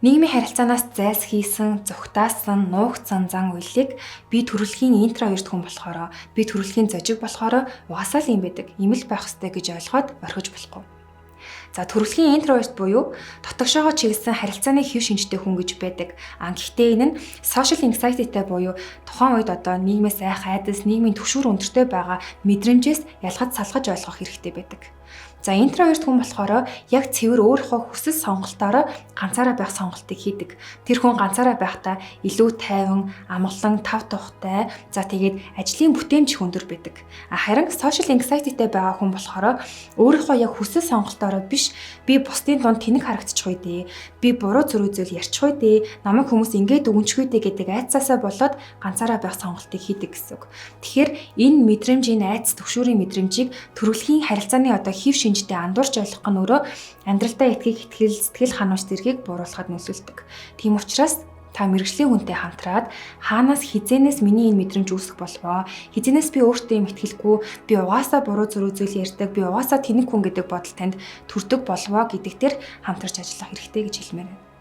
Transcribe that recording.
Нийгмийн харилцаанаас зайлсхийсэн, зүгтаасан, нуугдсан зан үйлийг би төрөлхийн интроверт хүн болохоор, би төрөлхийн зожиг болохоор угаасаа л юм байдаг. Ийм л байх ёстой гэж ойлгоод орхиж болохгүй. За төрөлхийн интроверт буюу дотогшоогоо чиглэсэн харилцааны хэв шинжтэй хүн гэж байдаг. Гэхдээ энэ нь social anxiety-тэй буюу тухайн үед одоо нийгмээс айх айдас, нийгмийн түвшүүр өндөртэй байгаа мэдрэмжээс ялгаж салгаж ойлгох хэрэгтэй байдаг. За интроверт хүн болохоор яг цэвэр өөрийнхөө хүсэл сонголтоороо ганцаараа байх сонголтыг хийдэг. Тэр хүн ганцаараа байхдаа илүү тайван, амгалан, тав тухтай, за тэгээд ажлын бүтээмж өндөр байдаг. Харин social anxiety-тэй байгаа хүн болохоор өөрийнхөө яг хүсэл сонголтоороо биш, би бусдын дунд тэнэг харагдчих үедээ, би буруу зөрүү зүйл ярьчих үедээ, намайг хүмүүс ингэж дүгнчих үедээ гэдэг айцаасаа болоод ганцаараа байх сонголтыг хийдэг гэсэн үг. Тэгэхээр энэ мэдрэмж, энэ айц төвшүүрийн мэдрэмжийг төрөлхийн харилцааны одоо хэв шинжтэй андуурч ойлгох нь өөрөө амьдралдаа итгэх, сэтгэл ханууч зэргийг бууруулахад нөлөөлдөг. Тийм учраас та мэрэгжлийн хүнтэй хамтраад хаанаас хизэнээс миний энэ мэдрэмж үүсэх болвоо, хизэнээс би өөртөө юм итгэлгүй, би угаасаа буруу зөрүү зүйл ярьдаг, би угаасаа тэнэг хүн гэдэг бодол танд төрдөг болвоо гэдэг дээр хамтарч ажиллах хэрэгтэй гэж хэлмээр байна.